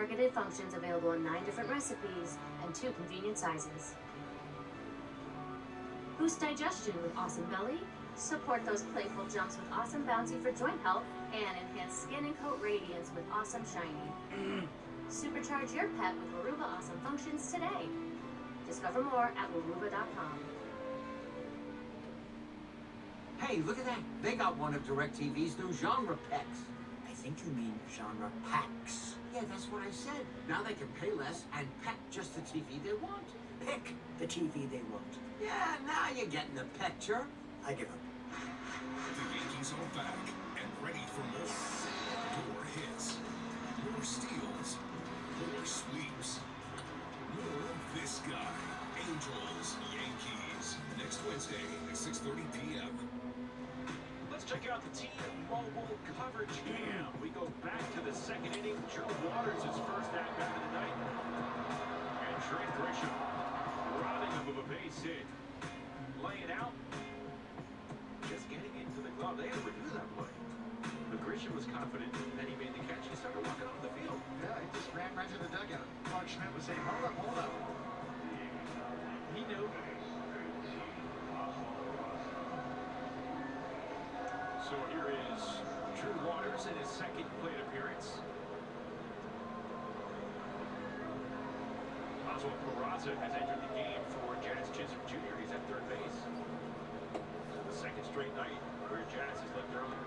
targeted functions available in 9 different recipes and 2 convenient sizes. Boost digestion with Awesome Belly. Support those playful jumps with Awesome Bouncy for joint health, and enhance skin and coat radiance with Awesome Shiny. Supercharge your pet with Waruba Awesome functions today. Discover more at waruba.com. Hey, look at that. They got one of DirecTV's new genre packs. I think you mean genre packs. Yeah, that's what I said. Now they can pay less and pack just the TV they want. Pick the TV they want. Yeah, now you're getting the picture. I give up. The Yankees are back and ready for more. More hits, more steals, more sweeps, more of this guy. Angels, Yankees. Next Wednesday at 6:30 p.m. Let's check out the team mobile coverage cam. We go back to the second inning. Drew Waters' first at bat of the night. And Trent Grisham robbing him of a base hit. Laying out. Just getting into the glove. They overdo that play. But Grisham was confident that he made the catch. He started walking off the field. Yeah, he just ran right to the dugout. Clark Schmidt was saying, hold up, hold up. He knew. So here is Drew Waters in his second plate appearance. Oswald Peraza has entered the game for Jazz Chisholm Jr. He's at third base. The second straight night where Jazz has left early.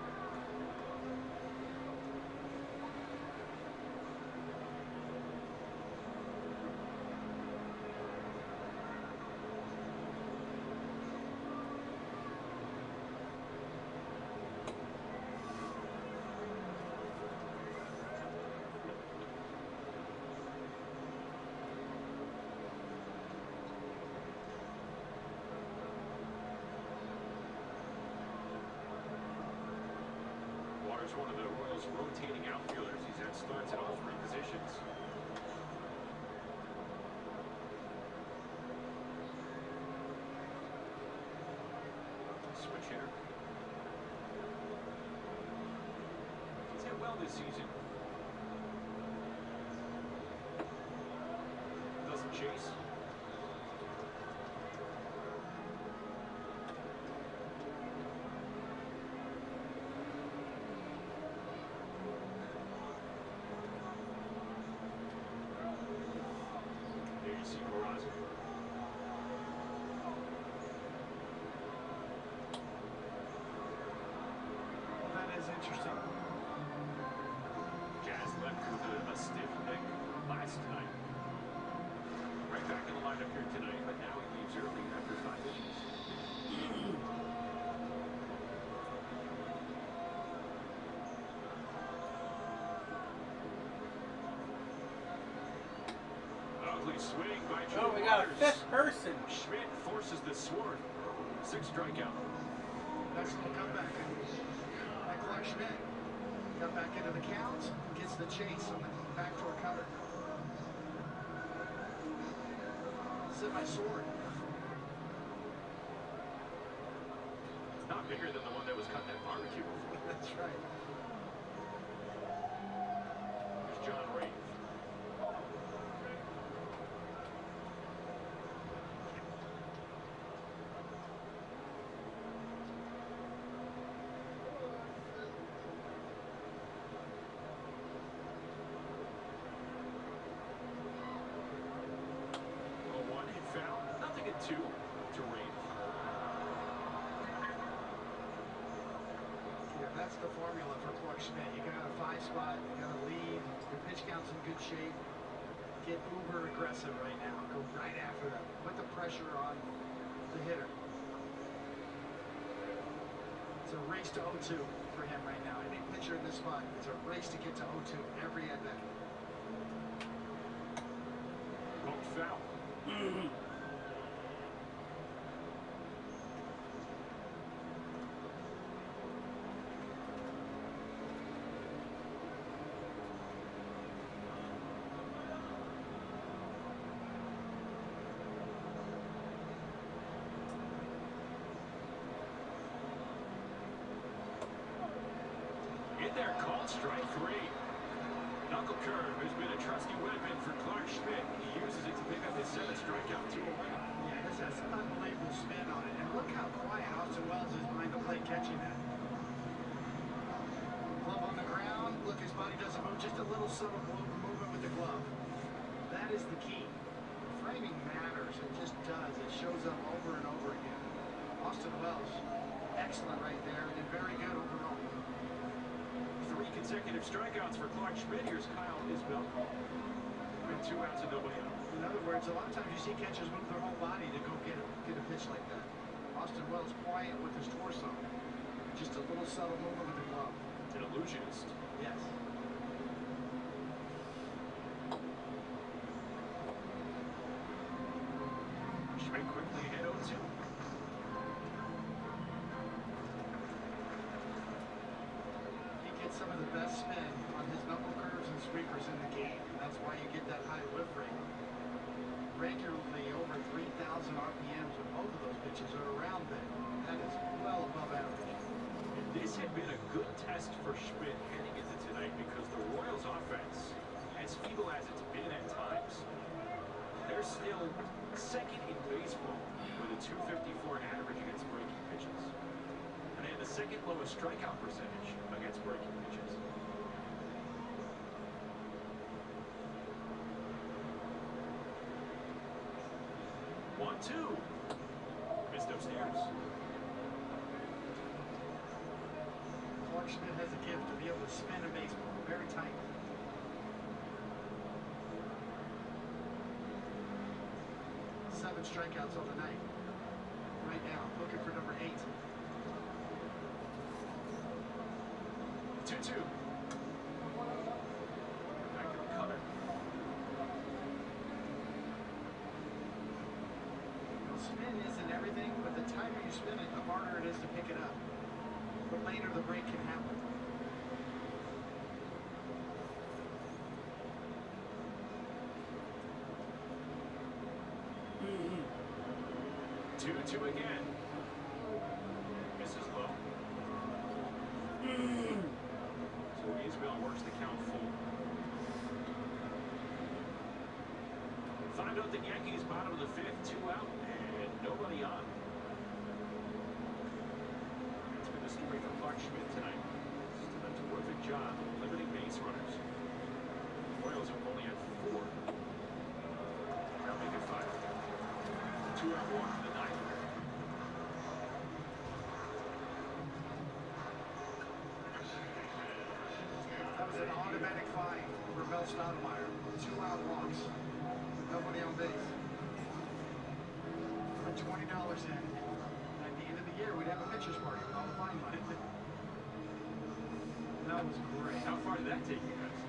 One of the Royals' rotating outfielders. He's had starts at all 3 positions. Switch hitter. He's hit well this season. Doesn't chase. Interesting. Jazz left with a stiff neck last night. Right back in the lineup here tonight, but now he leaves early after 5 innings. Ugly swing by Drew Oh, we got a Waters. 5th person. Schmidt forces the sword. 6th strikeout. Nice little comeback. Clark Schmidt got back into the count, gets the chase on the backdoor cutter. Sit my sword. Not bigger than the one that was cutting that barbecue before. That's right. There's John Ray. Two to Reed. Yeah, that's the formula for Clark Schmidt. You got a 5 spot, you got a lead, your pitch count's in good shape. Get uber aggressive right now. Go right after them. Put the pressure on the hitter. It's a race to 0-2 for him right now. Any pitcher in this spot, it's a race to get to 0-2 every at bat. Won't foul. In there, called strike 3. Knuckle curve has been a trusty Schmidt. He uses it to pick up his 7th strikeout, 2 away. Yeah, this has unbelievable spin on it. And look how quiet Austin Wells is behind the plate catching that. Glove on the ground. Look, his body doesn't move. Just a little subtle movement with the glove. That is the key. Framing matters. It just does. It shows up over and over again. Austin Wells, excellent right there, and very good overall. 3 consecutive strikeouts for Clark Schmidt. Here's Kyle Isbell. With 2 outs and nobody out. In other words, a lot of times you see catchers move their whole body to go get a pitch like that. Austin Wells quiet with his torso. Just a little subtle movement with the glove. An illusionist. Yes. Schmidt quickly ahead 0-2. He gets some of the best spin on his knuckle curves and sweepers in the game. And that's why you get that high whiff rate. Regularly over 3,000 RPMs with both of those pitches are around there. That is well above average. And this had been a good test for Schmidt heading into tonight because the Royals' offense, as feeble as it's been at times, they're still 2nd in baseball with a .254 average against breaking pitches. And they have the 2nd lowest strikeout percentage against breaking pitches. One, two. Missed upstairs. Clark Schmidt has a gift to be able to spin a baseball very tight. Seven strikeouts on the night. Right now, looking for number 8. 2-2. Back to the cutter. Spin isn't everything, but the tighter you spin it, the harder it is to pick it up. The later the break can happen. Mm-hmm. 2-2 again. Misses low. So Isbell works the count full. 5-0 Yankees, bottom of the 5th, 2 out, and nobody on. That's been the story for Clark Schmidt tonight. He's done a terrific job limiting base runners. Royals have only had 4. Now make it 5. 2-out walk in the 9th. That was an automatic find for Mel Stoudemire. 2-out walks. Nobody on base. Put $20 in. At the end of the year, we'd have a pitcher's party with all the fine money. That was great. How far did that take you guys?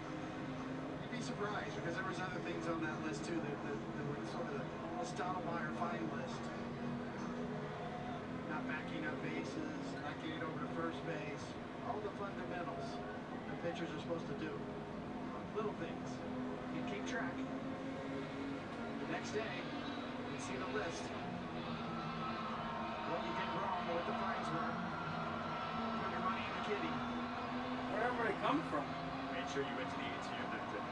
You'd be surprised because there was other things on that list too that were sort of the Stoudemire fine list. Not backing up bases, not getting over to first base. All the fundamentals that pitchers are supposed to do. Little things. You keep track. The next day, you see the list. What you did wrong, what the fines were. Put your money in the kitty. Wherever they come from. Made sure you went to the ATM that day.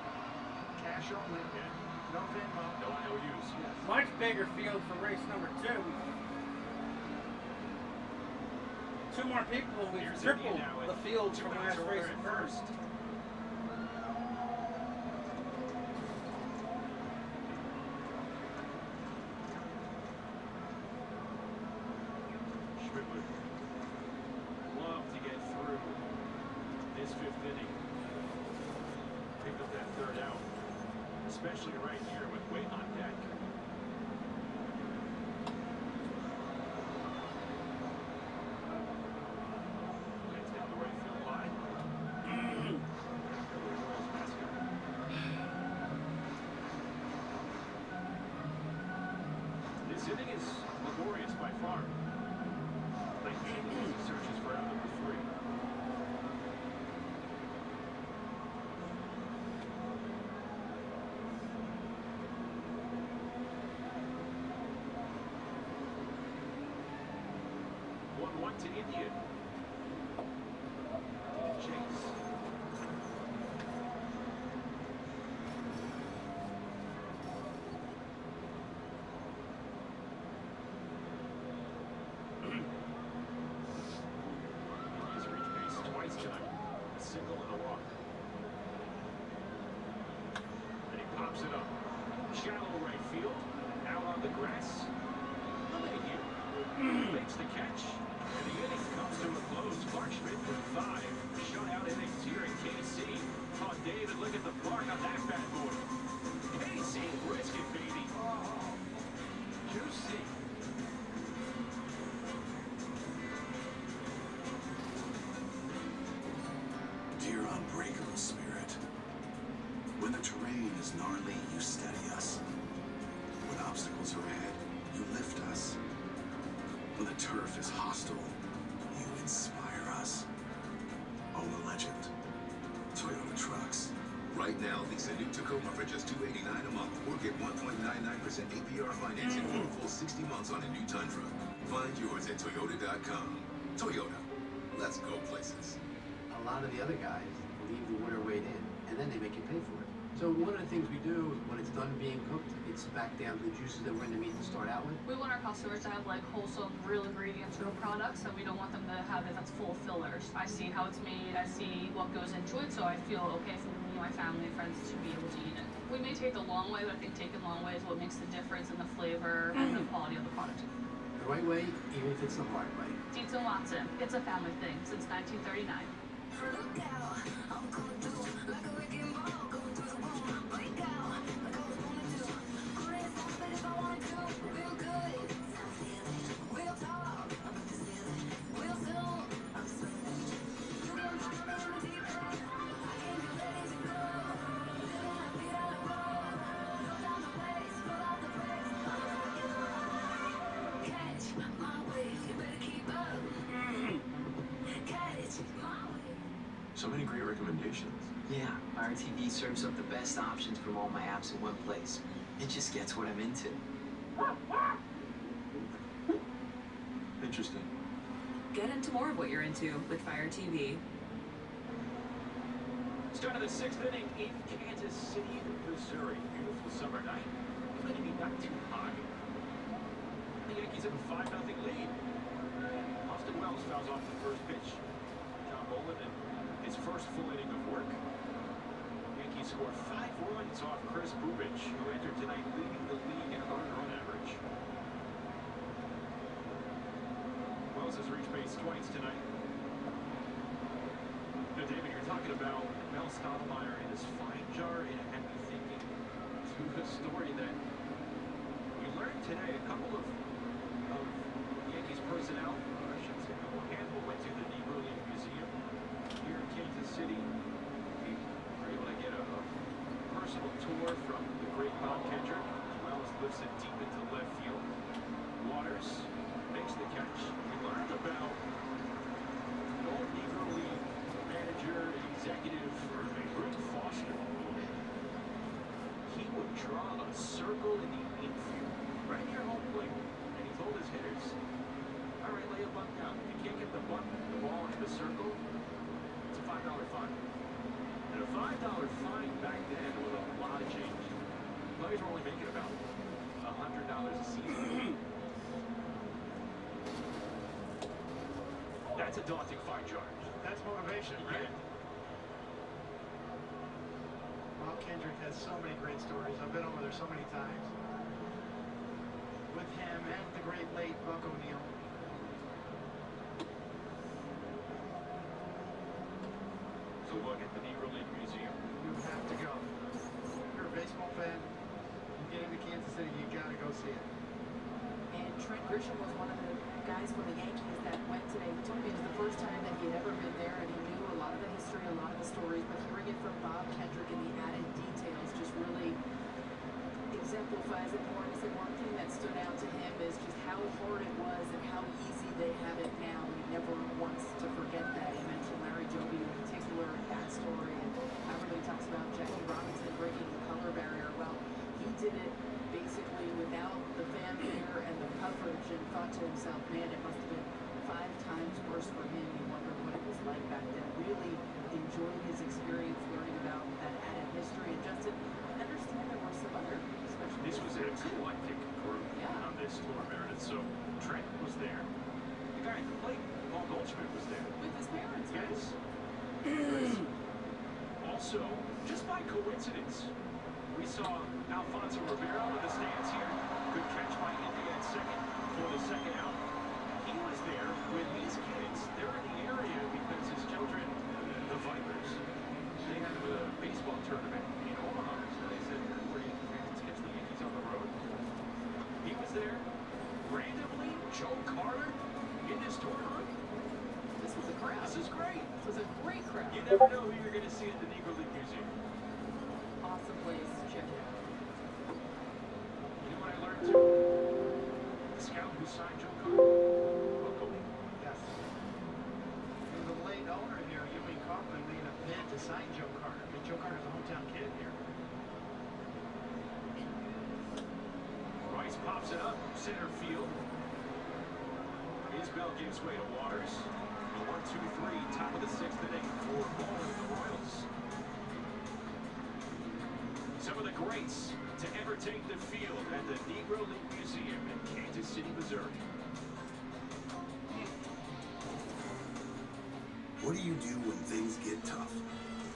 Cash only. Yeah. No Venmo. No IOUs. Yes. Much bigger field for race number 2. 2 more people, we've Here's tripled India now with the field 2 from outs last to race runner at at first. Schmidt would love to get through this 5th inning. Pick up that 3rd out. Especially right here with Wade on deck. That's down the right field line. This inning is laborious by far. 19 easy searches for out number 3. One to India. Chase. pops it up. Shallow right field. Out on the grass. LeMahieu makes the catch. And the inning comes to a close. Clark Schmidt with 5 shutout innings here in KC. Oh, David, look at the bark on that bad boy. KC brisket, baby. Oh, juicy. Dear unbreakable spirit, when the terrain is gnarly, you steady us. When obstacles are ahead, you lift us. When the turf is hostile, you inspire us. Own a legend. Toyota Trucks. Right now, lease a new Tacoma for just $289 a month or get 1.99% APR financing for a full 60 months on a new Tundra. Find yours at Toyota.com. Toyota. Let's go places. A lot of the other guys leave the water weight in, and then they make you pay for it. So one of the things we do, when it's done being cooked, it's back down to the juices that were in the meat to start out with. We want our customers to have like wholesome, real ingredients, real products, so we don't want them to have it that's full of fillers. I see how it's made, I see what goes into it, so I feel okay for me, my family, and friends to be able to eat it. We may take the long way, but I think taking the long way is what makes the difference in the flavor and the quality of the product. The right way, even if it's the hard way. Dietz and Watson, it's a family thing since 1939. So many great recommendations. Yeah, Fire TV serves up the best options from all my apps in one place. It just gets what I'm into. Interesting. Get into more of what you're into with Fire TV. Start of the 6th inning in Kansas City, Missouri. Beautiful summer night. Humidity not too high. The Yankees have a 5-0 lead. Austin Wells fouls off the first pitch. John Bolin in his first full inning of work. Yankees scored 5 runs off Chris Bubich, who entered tonight leading the league in earned run average. Wells has reached base twice tonight. Now, David, you're talking about Mel Stottlemyre in his fine jar, and it had me thinking to a story that we learned today. A couple of Yankees personnel, or I should say a handful, went to the Negro League Museum here in Kansas City. We were able to get a personal tour from the great Bob Kendrick, as well as lifts it deep into left field. Waters makes the catch. We learned about an old Negro League manager, executive, Rick Foster. He would draw a circle in the infield, right near home plate, and he told his hitters, all right, lay a bunt down. If you can't get the ball into the circle, it's a $5 fine. And a $5 fine back then was a lot of change. Players were only making about $100 a season. That's a daunting fine charge. That's motivation, right? Bob Kendrick has so many great stories. I've been over there so many times. With him and the great late Buck O'Neil. So look at the Negro League Museum. You have to go. If you're a baseball fan, you get into Kansas City, you gotta go see it. And Trent Grisham was one of the guys from the Yankees that went today. He told me it was the first time that he had ever been there, and he knew a lot of the history, a lot of the stories, but hearing it from Bob Kendrick and the added details just really exemplifies it more. And he said one thing that stood out to him is just how hard it was and how easy they have it now. He never wants to forget that. He mentioned Larry Joby in particular and that story, and everybody talks about Jackie Robinson breaking the color barrier. Well, he did it basically without the fanfare and the coverage, and thought to himself, man, it must have been 5 times worse for him. He wondered what it was like back then. Really enjoyed his experience learning about that added history. And Justin, I understand there were some other special. This was an eclectic group on this tour, Meredith. So Trent was there. The guy at the plate, Paul Goldschmidt, was there. With his parents, right? Yes. Also, just by coincidence, we saw Alfonso Rivero in the stands here. Good catch by India at second for the second out. He was there with his kids. They're in the area because his children, the Vipers, they have a baseball tournament in Omaha. So they said, we're Yankee fans, catch the Yankees on the road. He was there. Randomly, Joe Carter in this tournament. This was a crowd. This is great. This was a great crowd. You never know who you're going to see at the Negro League Museum. Awesome place. Check it out. You know what I learned too? The scout who signed Joe Carter, locally. Yes. And the late owner here, Ewing Kaufman, made a bid to sign Joe Carter. I mean, Joe Carter's a hometown kid here. Rice pops it up, center field. Isbell gives way to Waters. The 1-2-3, top of the sixth inning for Bowling and the Royals. Some of the greats to ever take the field at the Negro League Museum in Kansas City, Missouri. What do you do when things get tough?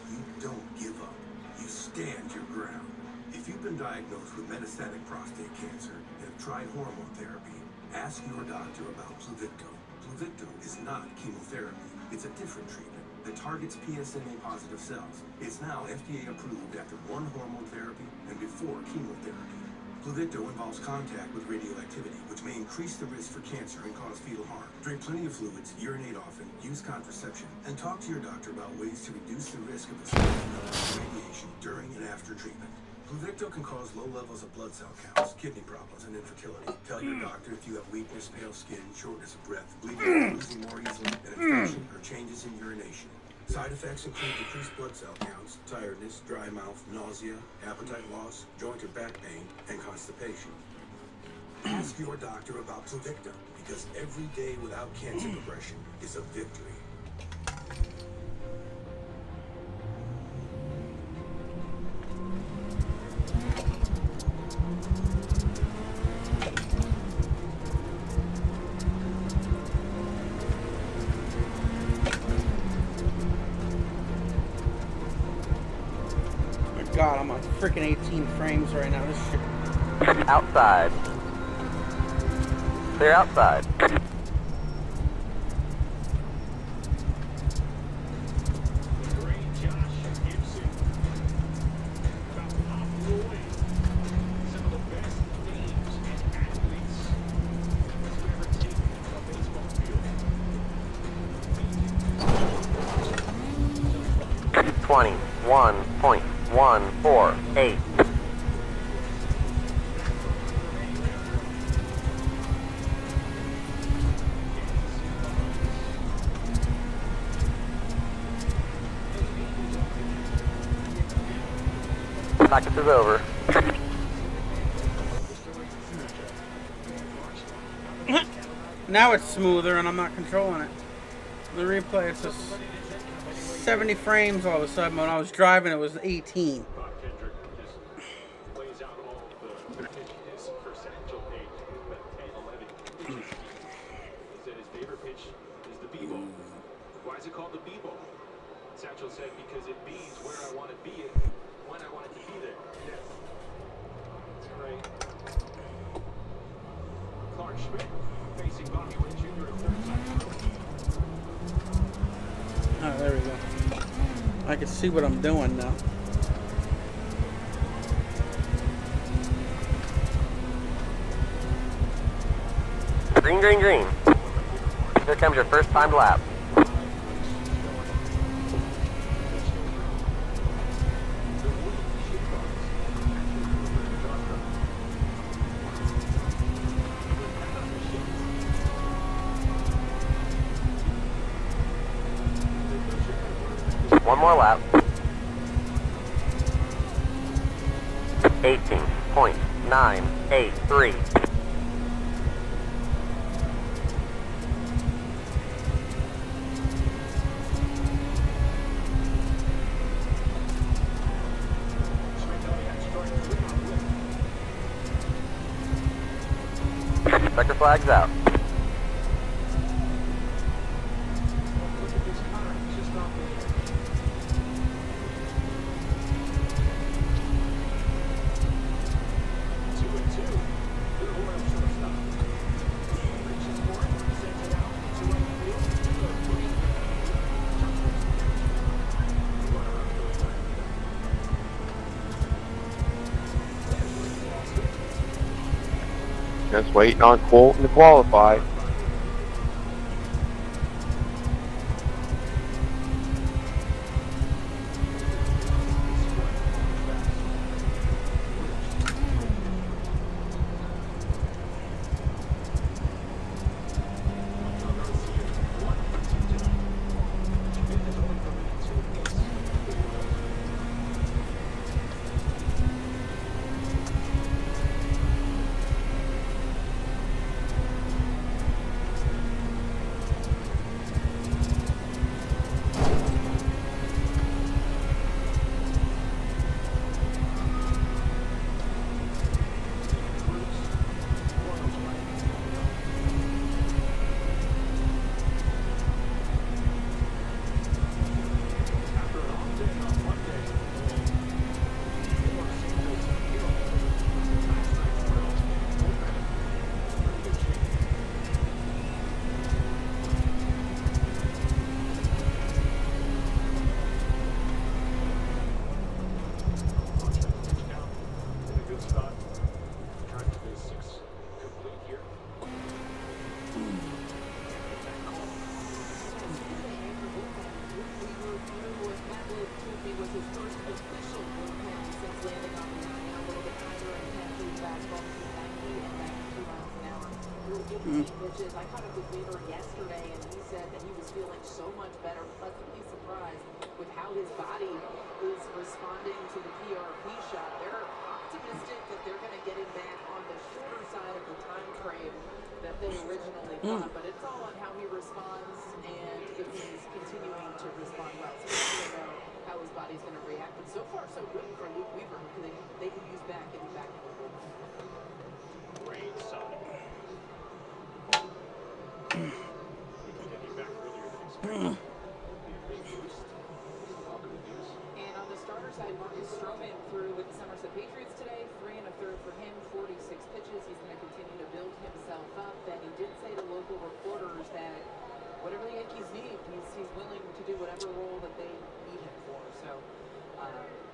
You don't give up. You stand your ground. If you've been diagnosed with metastatic prostate cancer and have tried hormone therapy, ask your doctor about Pluvicto. Pluvicto is not chemotherapy. It's a different treatment that targets PSMA-positive cells. It's now FDA approved after 1 hormone therapy and before chemotherapy. Pluvicto involves contact with radioactivity, which may increase the risk for cancer and cause fetal harm. Drink plenty of fluids, urinate often, use contraception, and talk to your doctor about ways to reduce the risk of exposure to radiation during and after treatment. Pluvicto can cause low levels of blood cell counts, kidney problems, and infertility. Tell your doctor if you have weakness, pale skin, shortness of breath, bleeding, losing more easily, an infection, or changes in urination. Side effects include decreased blood cell counts, tiredness, dry mouth, nausea, appetite loss, joint or back pain, and constipation. Ask your doctor about Pluvicto, because every day without cancer progression is a victory. God, I'm on freaking 18 frames right now. This shit. Outside. Clear outside. Twenty 1.148. Practice is over. Now it's smoother and I'm not controlling it. The replay, it's just 70 frames all of a sudden. When I was driving, it was 18. Why is it called the B-ball? Satchel said because it bees where I want to be it when I want it to be there. Yes. That's great. Clark Schmidt facing Bobby Witt Jr. at third side. Oh, there we go. I can see what I'm doing now. Green, green, green. Here comes your first timed lap. One more lap. 18.983. Checker flags out. Just waiting on Colton to qualify. Pitches. I caught up with Weaver yesterday, and he said that he was feeling so much better, pleasantly surprised with how his body is responding to the PRP shot. They're optimistic that they're going to get him back on the shorter side of the time frame that they originally thought, but it's all on how he responds and if he's continuing to respond well. So we don't know how his body's going to react, but so far so good for Luke Weaver, who they can use back, getting back into the bullpen. Great Sonic. And on the starter side, Marcus Stroman threw with the Somerset Patriots today. 3 1/3 for him, 46 pitches. He's going to continue to build himself up. And he did say to local reporters that whatever the Yankees need, he's willing to do whatever role that they need him for. So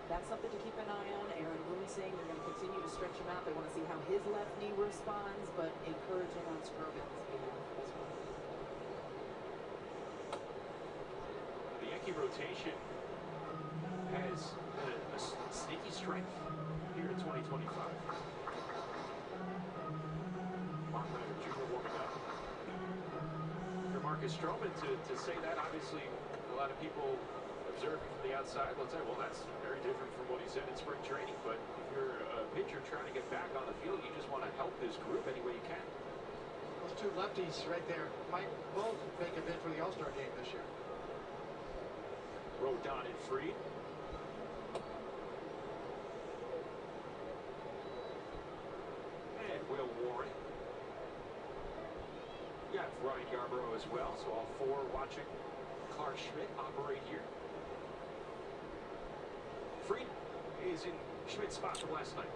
that's something to keep an eye on. Aaron Boone saying they're going to continue to stretch him out. They want to see how his left knee responds, but encouraging on Stroman's behalf as well. The Yankee rotation has a sneaky strength here in 2025. Mark Leonard Jr. warming up. For Marcus Stroman to say that, obviously a lot of people observing from the outside will say, well, that's very different from what he said in spring training, but if you're a pitcher trying to get back on the field, you just want to help this group any way you can. Those two lefties right there might both make a bid for the All-Star game this year. Rodon and Fried. And Will Warren. We got Ryan Yarbrough as well, so all four watching Clark Schmidt operate here. Fried is in Schmidt's spot from last night.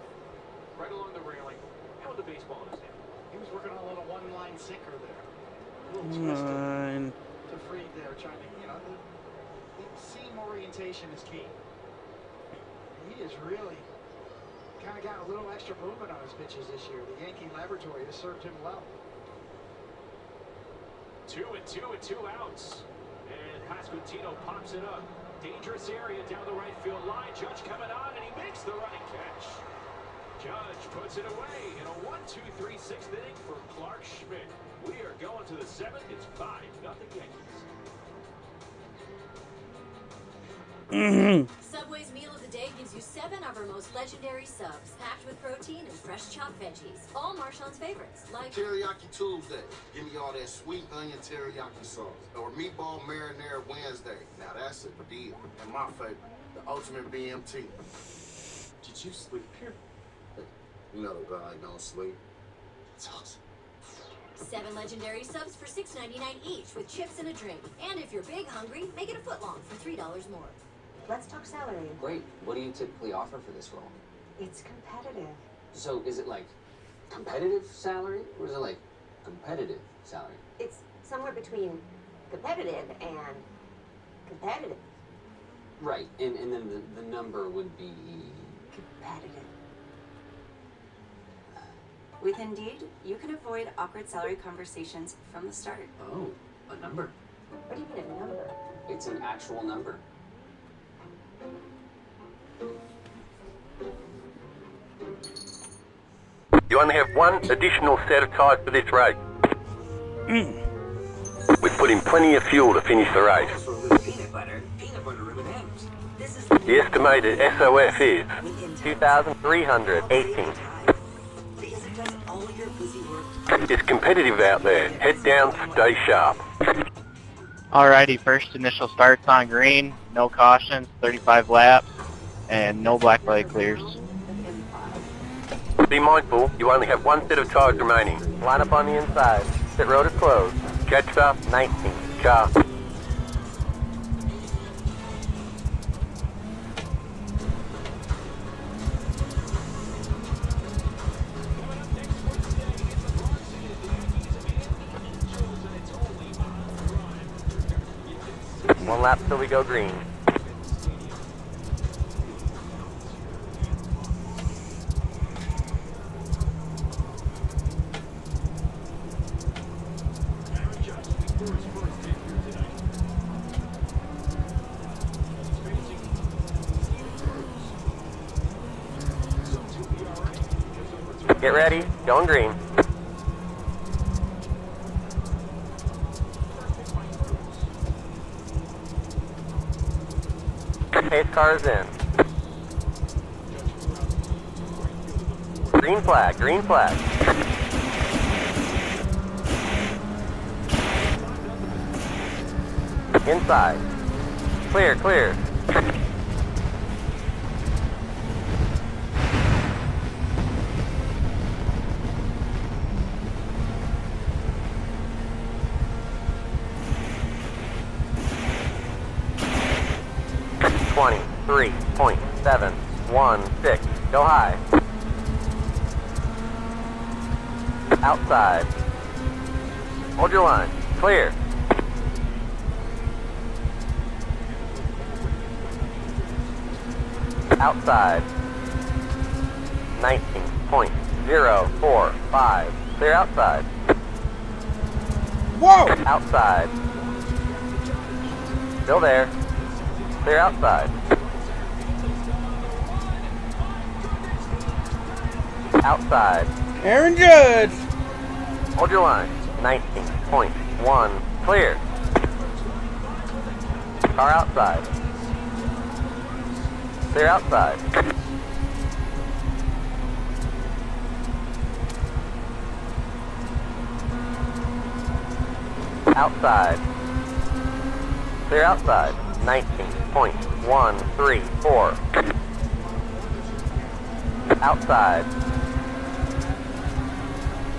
Right along the railing, and with the baseball in his hand. He was working on a little one-line sinker there. A little twisted to Fried there, trying to, the seam orientation is key. He has really kind of got a little extra movement on his pitches this year. The Yankee laboratory has served him well. 2 and 2 outs. And Pasquantino pops it up. Dangerous area down the right field line. Judge coming on, and he makes the running catch. Judge puts it away in a 1-2-3 6th inning for Clark Schmidt. We are going to the 7th. It's 5-0 Yankees. Subway's meal of the day gives you 7 of our most legendary subs, packed with protein and fresh chopped veggies. All Marshawn's favorites, like Teriyaki Tuesday. Give me all that sweet onion teriyaki sauce. Or meatball marinara Wednesday. Now that's a deal. And my favorite, the ultimate BMT. Did you sleep here? You know the guy don't sleep. It's awesome. 7 legendary subs for $6.99 each with chips and a drink. And if you're big hungry, make it a footlong for $3 more. Let's talk salary. Great. What do you typically offer for this role? It's competitive. So is it like competitive salary, or is it like competitive salary? It's somewhere between competitive and competitive. Right, and then the number would be... Competitive. With Indeed, you can avoid awkward salary conversations from the start. Oh, a number. What do you mean a number? It's an actual number. You only have one additional set of tyres for this race. We've put in plenty of fuel to finish the race. Peanut butter M&Ms. This is The estimated SOF is 2,318. because it does all your busy work. It's competitive out there. Head down, stay sharp. Alrighty, first initial starts on green, no cautions, 35 laps, and no black light clears. Be mindful, you only have one set of tyres remaining. Line up on the inside. Pit road is closed. Catch up, 19. Car. One lap till we go green. Get ready, going green. Pace car is in. Green flag, green flag. Inside. Clear, clear. .716. Go high. Outside. Hold your line. Clear. Outside. 19.045. Clear outside. Whoa! Outside. Still there. Clear outside. Outside. Aaron Judge. Hold your line. 19.1. Clear. Car outside. Clear outside. Outside. Clear outside. 19.134. Outside.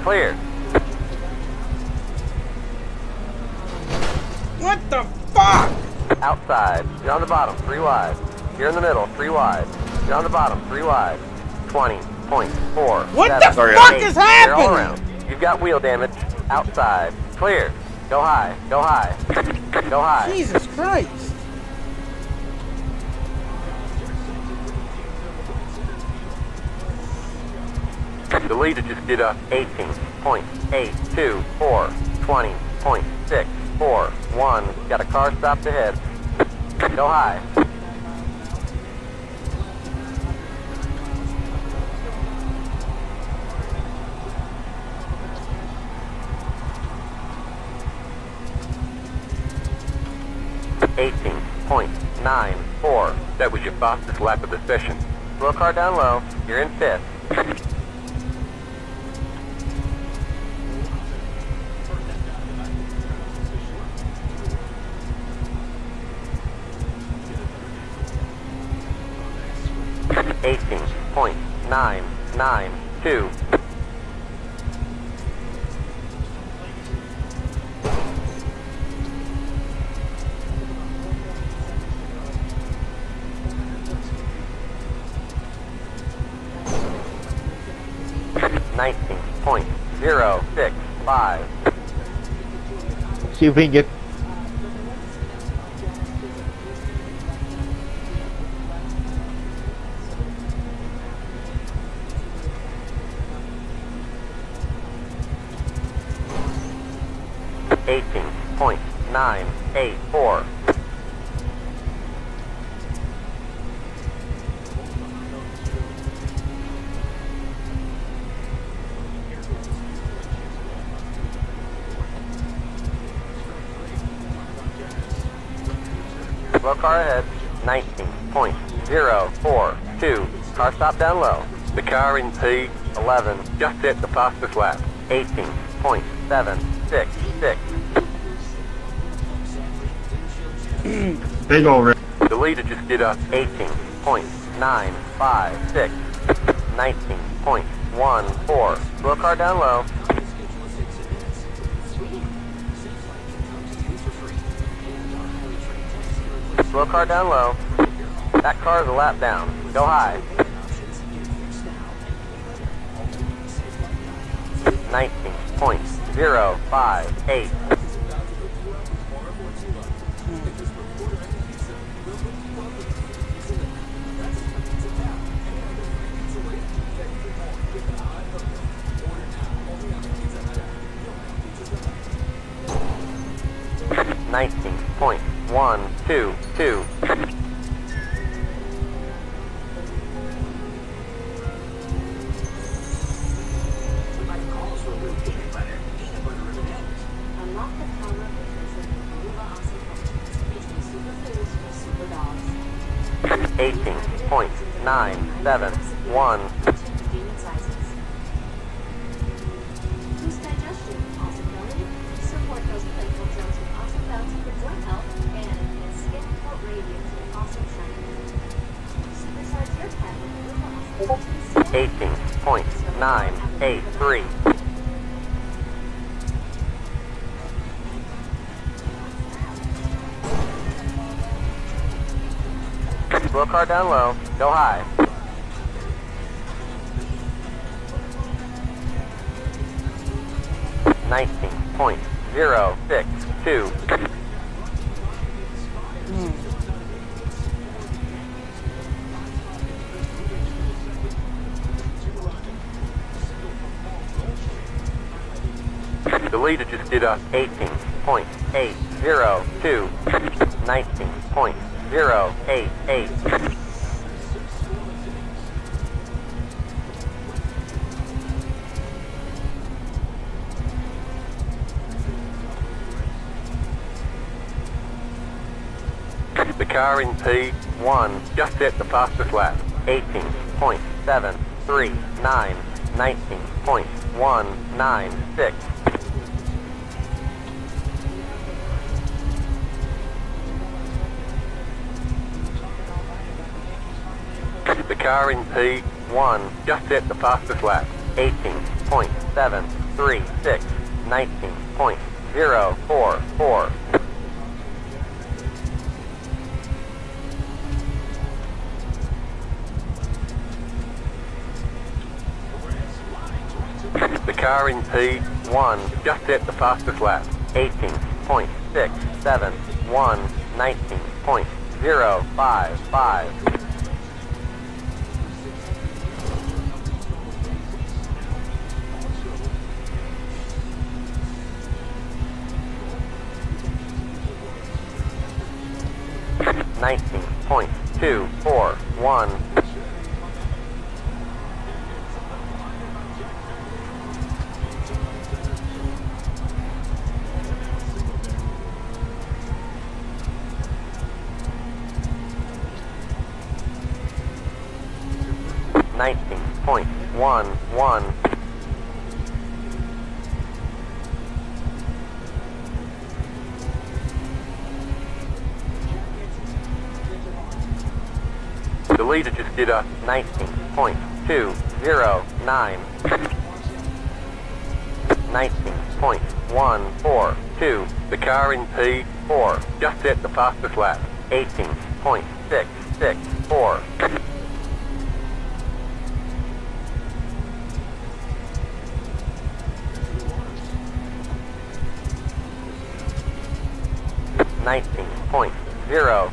Clear. What the fuck? Outside. You're on the bottom, 3 wide. You're in the middle, 3 wide. You're on the bottom, 3 wide. 20.4. What the fuck is They're all happening? around. You've got wheel damage. Outside. Clear. Go high. Go high. Go high. Jesus Christ. The leader just did a 18.824. 20.641. Got a car stopped ahead. Go high. .94. That was your fastest lap of the session. Slow car down low. You're in 5th. .992. .065. See if we can get. 18.984. Slow car ahead, 19.042. Car stop down low. The car in P11 just hit the fastest lap, 18.766. Big ol' rip. The leader just did a 18.956. 19.14. Slow car down low. Slow car down low. That car is a lap down. Go high. 19.058. .122. Unlock the power of nutrition with Aruba Awesome Functions, featuring superfoods for super dogs. 18.971. Convenient sizes. Boost digestion, awesome belly. Support those playful jumps with awesome bouncy for joint health and enhance skin and coat radiance with awesome shiny. Supercharge your pet with Aruba Awesome Functions. 18.983. Slow car down low. Go high. .062. The leader just did a 18.802. 19.088. The car in P1 just hit the fastest lap, 18.739, 19.196. The car in P1 just hit the fastest lap, 18.736, 19.044. The car in P1 just hit the fastest lap, 18.671, 19.055. .241. .11. The leader just did a 19.209. 19.142. The car in P4 just hit the fastest lap, 18.664.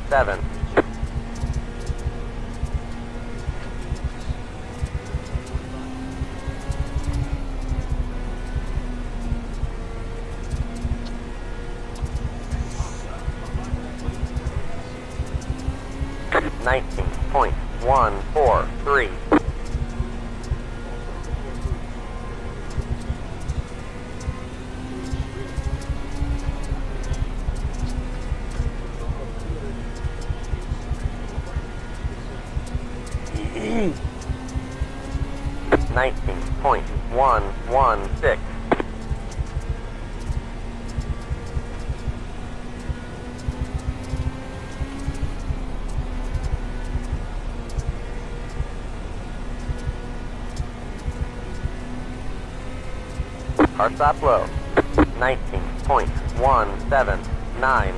.07. 19.143. Mm. 19.116. Car stop low. 19.179.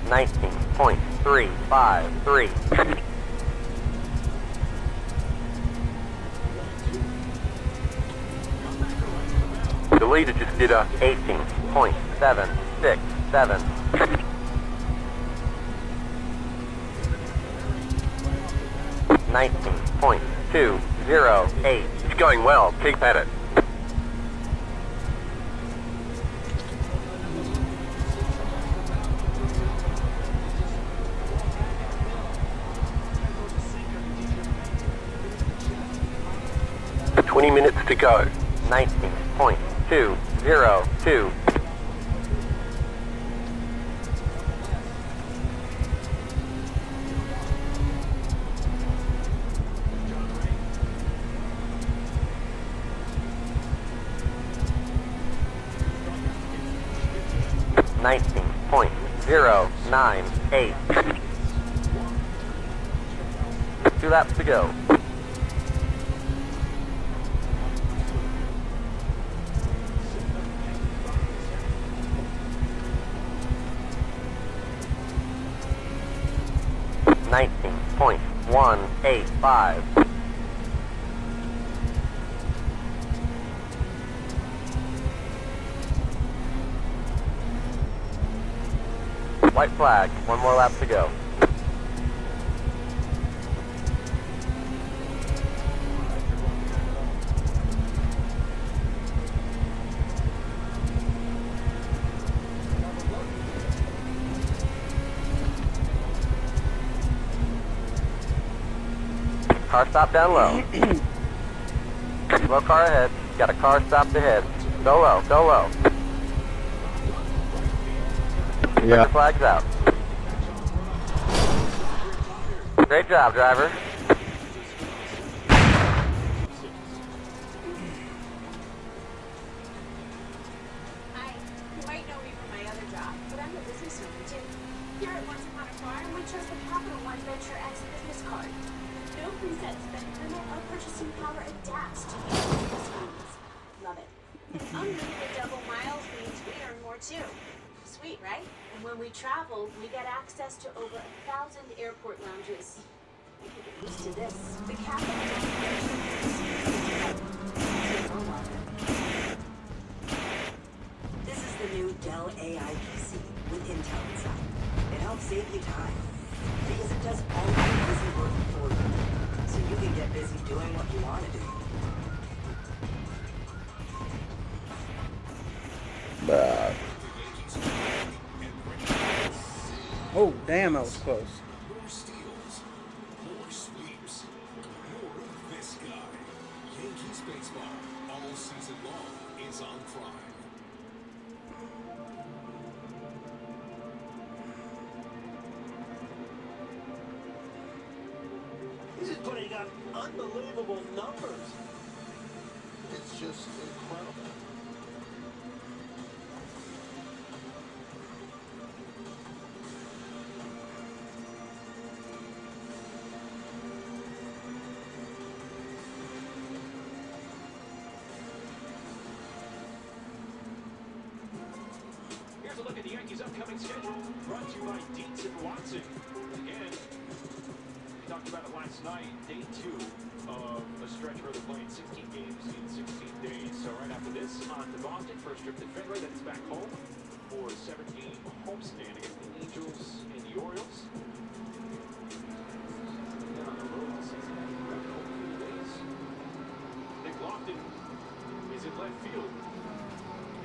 Nineteen point 353. The leader just did a 18.767. .208. It's going well. Keep at it. .20 to go. 19.202. .098. 2 laps to go. .185. White flag, 1 more lap to go. Car stop down low. Low car ahead. Got a car stopped ahead. Go low, go low. Yeah. Put the flags out. Great job, driver. Hi. You might know me from my other job, but I'm a business owner too. Here at Once Upon a Farm, we chose the Capital One Venture X business card. No preset spend limit or purchasing power adapts to your business needs. Love it. And unlimited double miles means we earn more too. Sweet, right? And when we travel, we get access to over 1,000 airport lounges. I can get used to this. The Capital One Venture This is the new Dell AI PC with Intel inside. It helps save you time because it does all your busy work for you, so you can get busy doing what you want to do. Oh, damn, that was close. More steals, more sweeps, more of this guy. Yankees baseball, all season long, is on Prime. He's just putting up unbelievable numbers. It's just incredible. Here's a look at the Yankees' upcoming schedule, brought to you by Dietz and Watson. Again, we talked about it last night, day 2 of a stretch where they're playing 16 games in 16 days. So right after this, on to Boston, first trip to Fenway, then it's back home for a 7-game homestand against the Angels and the Orioles. left field.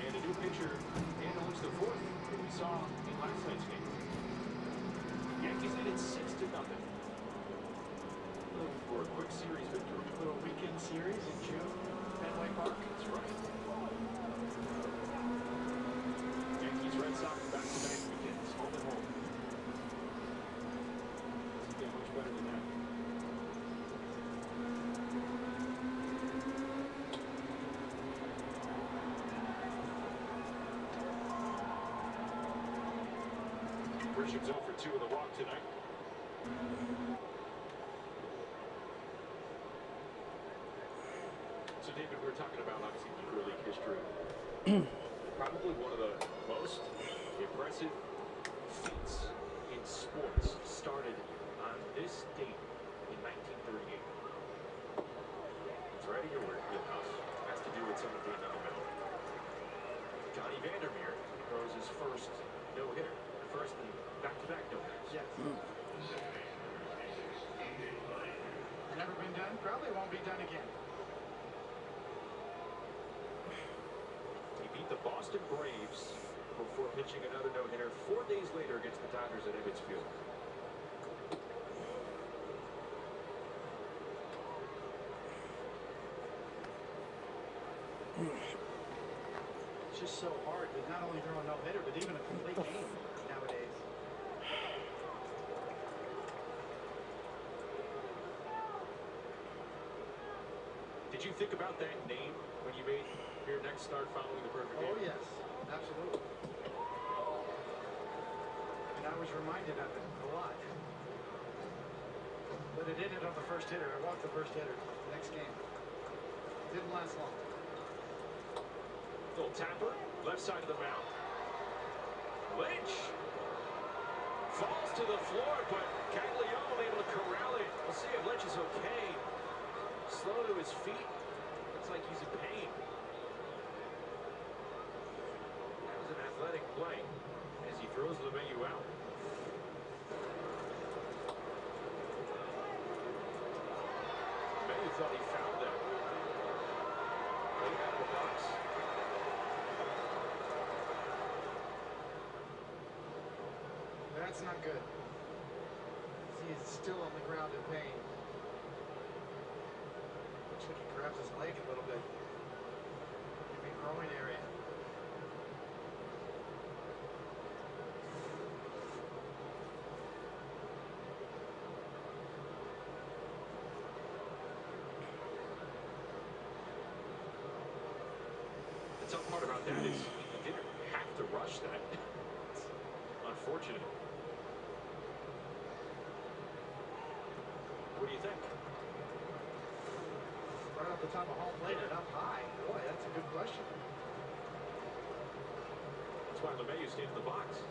And a new pitcher handles the fourth that we saw in last night's game. Yankees lead it 6-0. Looking for a quick series victory. A little weekend series in June. Fenway Park. That's right. Yankees, Red Sox, back-to-back weekends, home and home. Doesn't get much better than that. Grisham's 0 for 2 with a walk tonight. So, David, we were talking about, obviously, Negro League history. Probably one of the most impressive feats in sports started on this date in 1938. It's right in your wheelhouse. Has to do with someone being on the mound. Johnny Vandermeer throws his first no-hitter. First in back-to-back no-hitters. Yes. Never been done. Probably won't be done again. He beat the Boston Braves before pitching another no-hitter 4 days later against the Dodgers at Ebbets Field. It's just so hard to not only throw a no-hitter, but even a complete game nowadays. Did you think about that name when you made your next start following the perfect game? Oh, yes. Absolutely. And I was reminded of it a lot. But it ended on the first hitter. I walked the first hitter next game. Didn't last long. Little tapper, left side of the mound. Lynch falls to the floor, but Caglione able to corral it. We'll see if Lynch is okay. Slow to his feet. Looks like he's in pain. That was an athletic play as he throws LeMahieu out. LeMahieu thought he fouled that. Way out of the box. That's not good. He is still on the ground in pain. Looks like he grabs his leg a little bit. Maybe groin area. The tough part about that is he didn't have to rush that. It's unfortunate. What do you think? Right off the top of home plate and up high. Boy, that's a good question. That's why LeMahieu stayed in the box.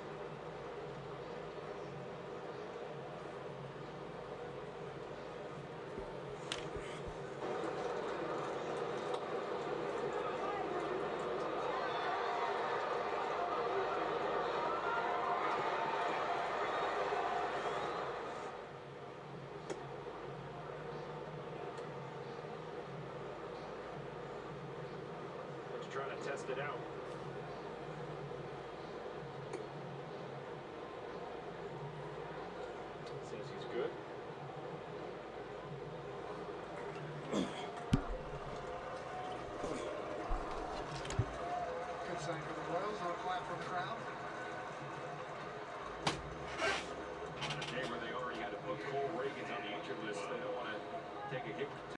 Trying to test it out.